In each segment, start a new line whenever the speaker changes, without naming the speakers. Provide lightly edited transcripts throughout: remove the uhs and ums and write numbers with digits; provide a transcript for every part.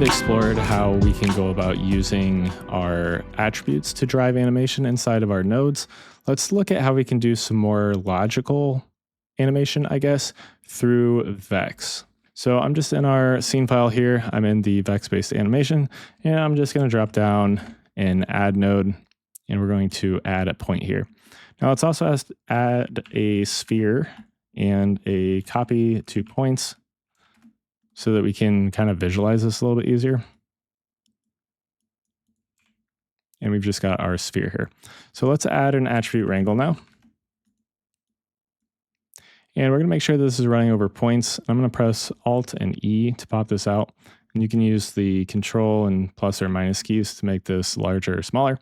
explored how we can go about using our attributes to drive animation inside of our nodes. Let's look at how we can do some more logical animation, I guess, through VEX. So I'm just in our scene file here. I'm in the VEX-based animation, and I'm just going to drop down and add node, and we're going to add a point here. Now let's also add a sphere and a copy to points so that we can kind of visualize this a little bit easier. And we've just got our sphere here. So let's add an attribute wrangle now. And we're going to make sure this is running over points. I'm going to press Alt and E to pop this out. And you can use the Control and plus or minus keys to make this larger or smaller.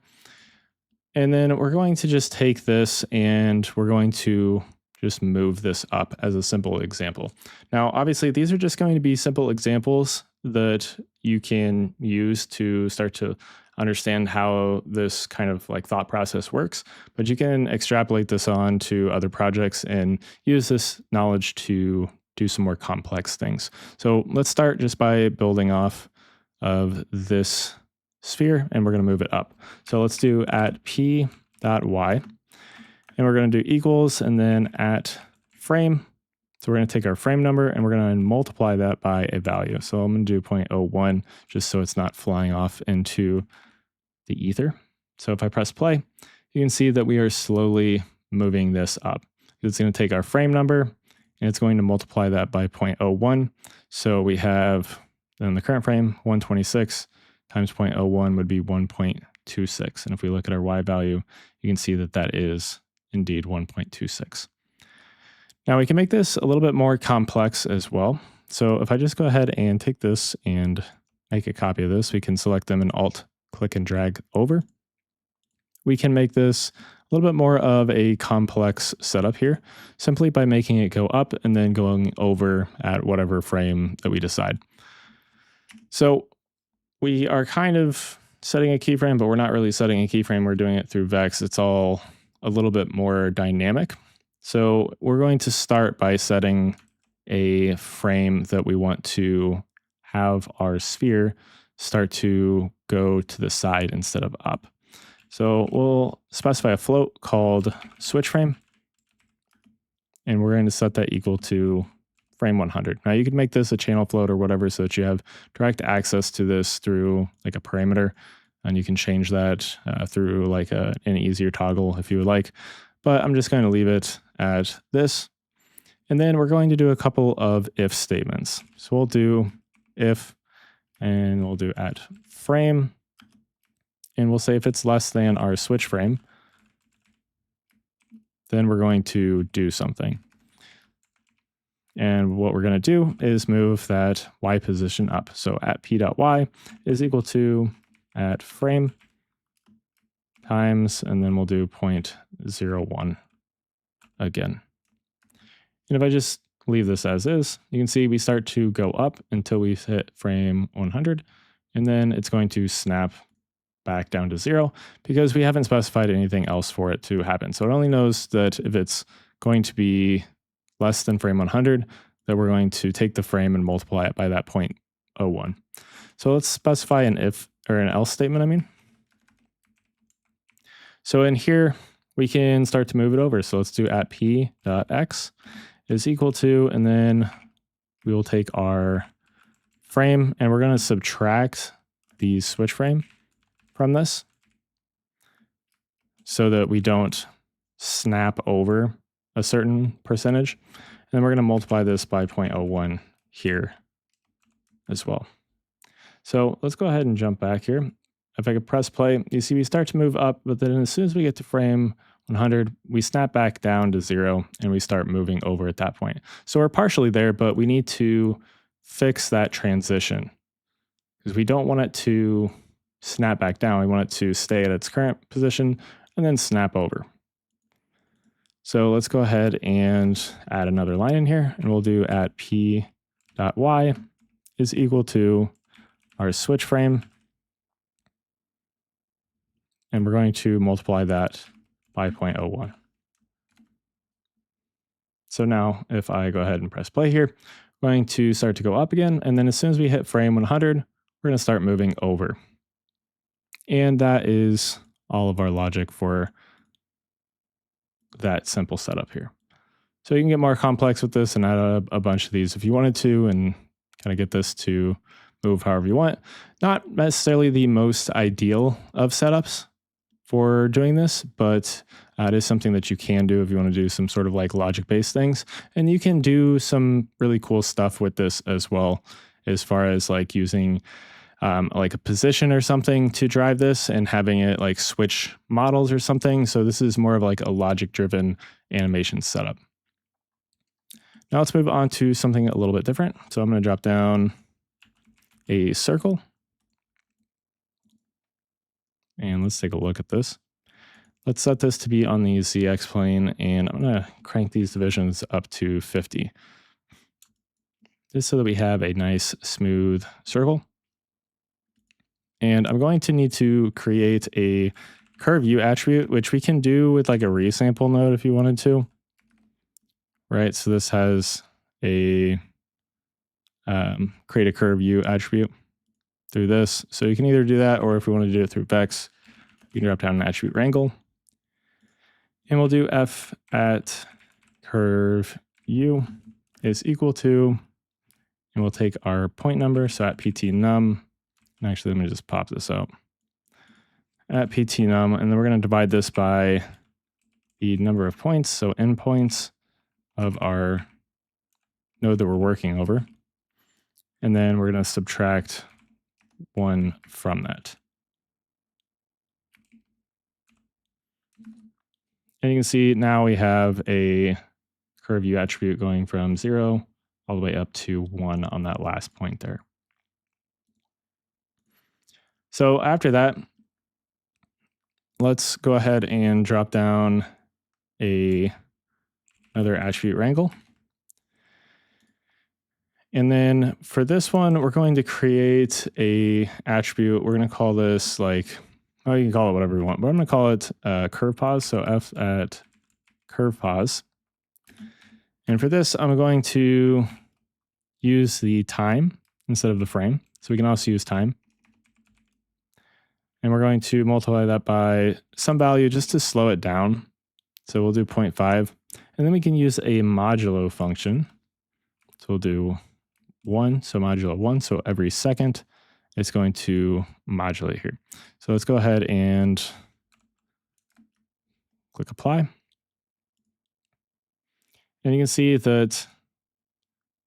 And then we're going to just take this and we're going to just move this up as a simple example. Now, obviously, these are just going to be simple examples that you can use to start to understand how this kind of like thought process works, but you can extrapolate this on to other projects and use this knowledge to do some more complex things. So let's start just by building off of this sphere, and we're going to move it up. So let's do at p.y. And we're going to do equals and then at frame. So we're going to take our frame number and we're going to multiply that by a value. So I'm going to do 0.01 just so it's not flying off into the ether. So if I press play, you can see that we are slowly moving this up. It's going to take our frame number and it's going to multiply that by 0.01. So we have in the current frame 126 times 0.01 would be 1.26. And if we look at our Y value, you can see that that is indeed 1.26. Now we can make this a little bit more complex as well. So if I just go ahead and take this and make a copy of this, we can select them and Alt click and drag over. We can make this a little bit more of a complex setup here simply by making it go up and then going over at whatever frame that we decide. So we are kind of setting a keyframe, but we're not really setting a keyframe. We're doing it through VEX. It's all a little bit more dynamic. So we're going to start by setting a frame that we want to have our sphere start to go to the side instead of up. So we'll specify a float called switch frame, and we're going to set that equal to frame 100. Now you could make this a channel float or whatever so that you have direct access to this through like a parameter, and you can change that through like an easier toggle if you would like. But I'm just going to leave it at this. And then we're going to do a couple of if statements. So we'll do if, and we'll do at frame. And we'll say if it's less than our switch frame, then we're going to do something. And what we're going to do is move that Y position up. So at p.y is equal to at frame times, and then we'll do 0.01 again. And if I just leave this as is, you can see we start to go up until we hit frame 100, and then it's going to snap back down to 0 because we haven't specified anything else for it to happen. So it only knows that if it's going to be less than frame 100, that we're going to take the frame and multiply it by that 0.01. So let's specify an if or an else statement, I mean. So in here, we can start to move it over. So let's do at p.x is equal to, and then we will take our frame and we're going to subtract the switch frame from this so that we don't snap over a certain percentage. And then we're going to multiply this by 0.01 here as well. So let's go ahead and jump back here. If I could press play, you see we start to move up, but then as soon as we get to frame 100, we snap back down to 0 and we start moving over at that point. So we're partially there, but we need to fix that transition because we don't want it to snap back down. We want it to stay at its current position and then snap over. So let's go ahead and add another line in here, and we'll do at p.y is equal to our switch frame. And we're going to multiply that by 0.01. So now if I go ahead and press play here, we're going to start to go up again. And then as soon as we hit frame 100, we're going to start moving over. And that is all of our logic for that simple setup here. So you can get more complex with this and add a bunch of these if you wanted to, and kind of get this to move however you want. Not necessarily the most ideal of setups for doing this, but it is something that you can do if you want to do some sort of like logic-based things. And you can do some really cool stuff with this as well, as far as like using like a position or something to drive this and having it like switch models or something. So this is more of like a logic-driven animation setup. Now let's move on to something a little bit different. So I'm going to drop down a circle. And let's take a look at this. Let's set this to be on the ZX plane, and I'm going to crank these divisions up to 50. Just so that we have a nice smooth circle. And I'm going to need to create a curve view attribute, which we can do with like a resample node if you wanted to. Right, so this has a create a curve view attribute through this. So you can either do that, or if we want to do it through VEX, we can drop down an attribute wrangle. And we'll do f at curve u is equal to, and we'll take our point number, so at pt num, and actually let me just pop this out, at pt num, and then we're going to divide this by the number of points, so endpoints of our node that we're working over. And then we're going to subtract 1 from that. And you can see now we have a curve view attribute going from 0 all the way up to 1 on that last point there. So after that, let's go ahead and drop down another attribute wrangle. And then for this one, we're going to create a attribute. We're going to call this like, oh, you can call it whatever you want, but I'm going to call it curve pause. So f at curve pause. And for this, I'm going to use the time instead of the frame. So we can also use time. And we're going to multiply that by some value just to slow it down. So we'll do 0.5. And then we can use a modulo function. So we'll do 1, so modulo 1. So every second, it's going to modulate here. So let's go ahead and click apply. And you can see that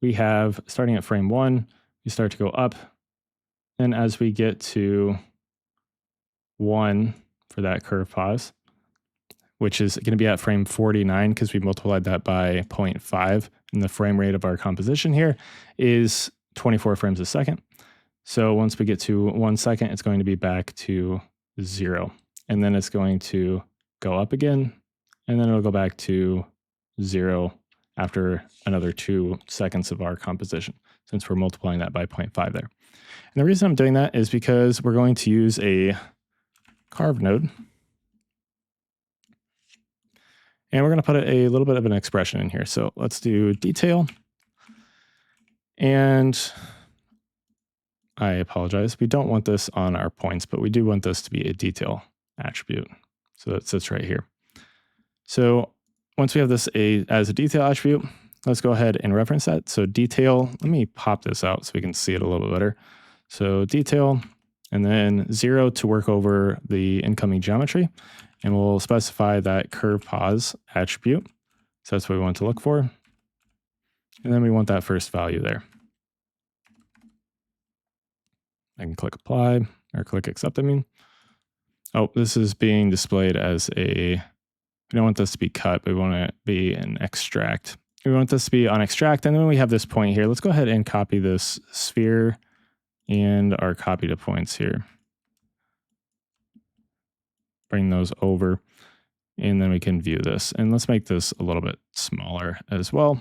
we have, starting at frame 1, we start to go up. And as we get to 1 for that curve pause, which is going to be at frame 49 because we multiplied that by 0.5. And the frame rate of our composition here is 24 frames a second. So once we get to 1 second, it's going to be back to 0. And then it's going to go up again. And then it'll go back to 0 after another 2 seconds of our composition, since we're multiplying that by 0.5 there. And the reason I'm doing that is because we're going to use a carve node. And we're going to put a little bit of an expression in here. So let's do detail. And I apologize. We don't want this on our points, but we do want this to be a detail attribute. So it sits right here. So once we have this as a detail attribute, let's go ahead and reference that. So detail, let me pop this out so we can see it a little bit better. So detail, and then 0 to work over the incoming geometry. And we'll specify that curve pause attribute. So that's what we want to look for. And then we want that first value there. I can click apply or click accept, I mean. Oh, this is being displayed as we don't want this to be cut, but we want it to be an extract. We want this to be on extract. And then we have this point here. Let's go ahead and copy this sphere and our copy to points here. Bring those over, and then we can view this. And let's make this a little bit smaller as well.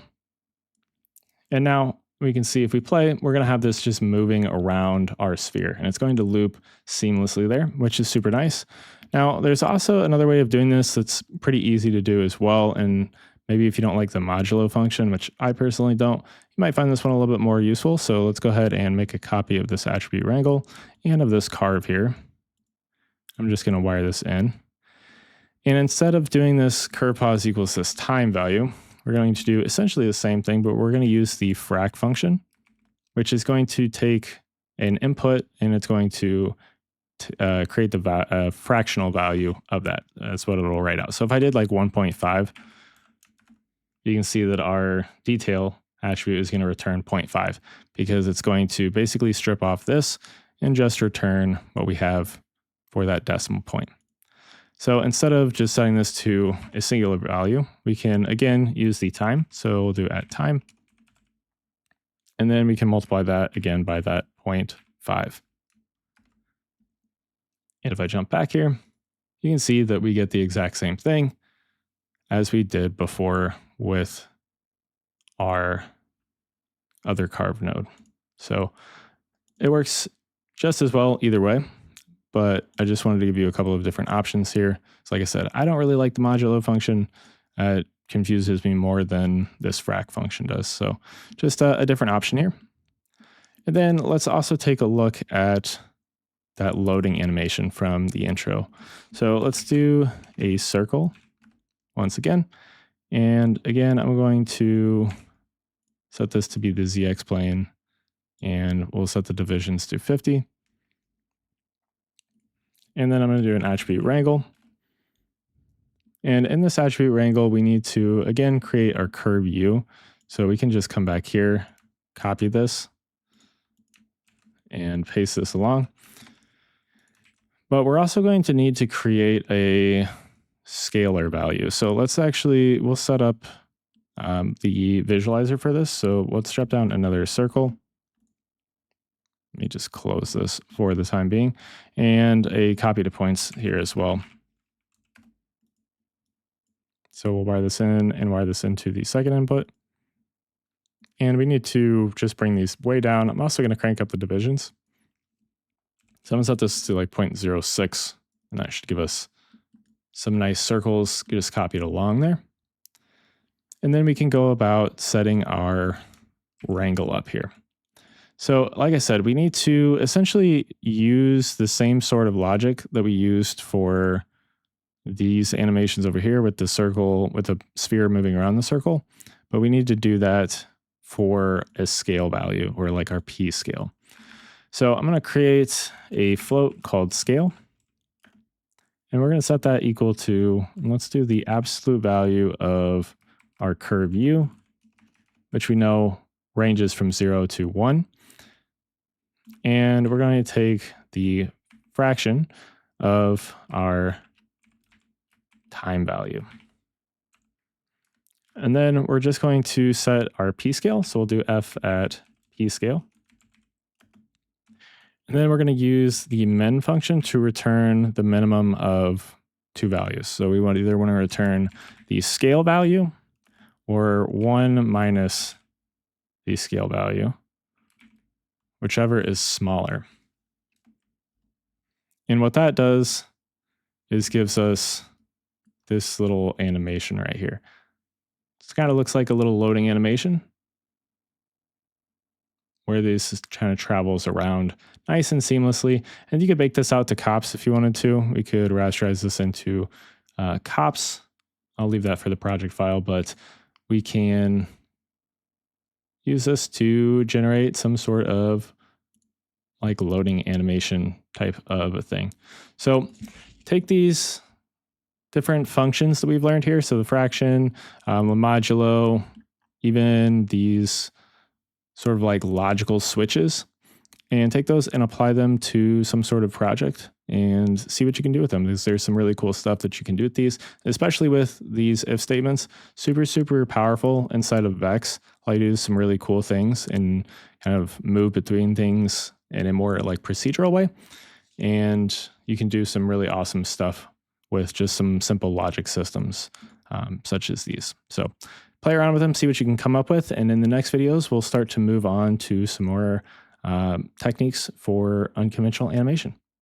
And now we can see if we play, we're going to have this just moving around our sphere, and it's going to loop seamlessly there, which is super nice. Now, there's also another way of doing this that's pretty easy to do as well, and Maybe if you don't like the modulo function, which I personally don't, you might find this one a little bit more useful. So let's go ahead and make a copy of this attribute wrangle and of this carve here. I'm just going to wire this in. And instead of doing this curve pause equals this time value, we're going to do essentially the same thing, but we're going to use the frac function, which is going to take an input and it's going to create the fractional value of that. That's what it'll write out. So if I did like 1.5, you can see that our detail attribute is going to return 0.5 because it's going to basically strip off this and just return what we have for that decimal point. So instead of just setting this to a singular value, we can again use the time. So we'll do at time. And then we can multiply that again by that 0.5. And if I jump back here, you can see that we get the exact same thing as we did before with our other carve node. So it works just as well either way, but I just wanted to give you a couple of different options here. So like I said, I don't really like the modulo function. It confuses me more than this frac function does. So just a different option here. And then let's also take a look at that loading animation from the intro. So let's do a circle once again. And again, I'm going to set this to be the ZX plane and we'll set the divisions to 50. And then I'm going to do an attribute wrangle. And in this attribute wrangle, we need to, again, create our curve U. So we can just come back here, copy this, and paste this along. But we're also going to need to create a scalar value. So we'll set up the visualizer for this. So let's drop down another circle. Let me just close this for the time being, and a copy to points here as well. So we'll wire this in and wire this into the second input. And we need to just bring these way down. I'm also going to crank up the divisions. So I'm going to set this to like 0.06, and that should give us some nice circles. Just copy it along there. And then we can go about setting our wrangle up here. So like I said, we need to essentially use the same sort of logic that we used for these animations over here with the circle, with the sphere moving around the circle. But we need to do that for a scale value, or like our P scale. So I'm going to create a float called scale. And we're going to set that equal to, let's do the absolute value of our curve U, which we know ranges from 0 to 1. And we're going to take the fraction of our time value. And then we're just going to set our P scale. So we'll do F at P scale. And then we're going to use the min function to return the minimum of two values. So we either want to return the scale value or 1 minus the scale value, whichever is smaller. And what that does is gives us this little animation right here. It kind of looks like a little loading animation where this kind of travels around nice and seamlessly. And you could bake this out to cops if you wanted to. We could rasterize this into cops. I'll leave that for the project file, but we can use this to generate some sort of like loading animation type of a thing. So take these different functions that we've learned here. So the fraction, the modulo, even these sort of like logical switches, and take those and apply them to some sort of project and see what you can do with them. There's some really cool stuff that you can do with these, especially with these if statements. Super, super powerful inside of VEX. Allow you to do some really cool things and kind of move between things in a more like procedural way. And you can do some really awesome stuff with just some simple logic systems such as these. So play around with them, see what you can come up with. And in the next videos, we'll start to move on to some more techniques for unconventional animation.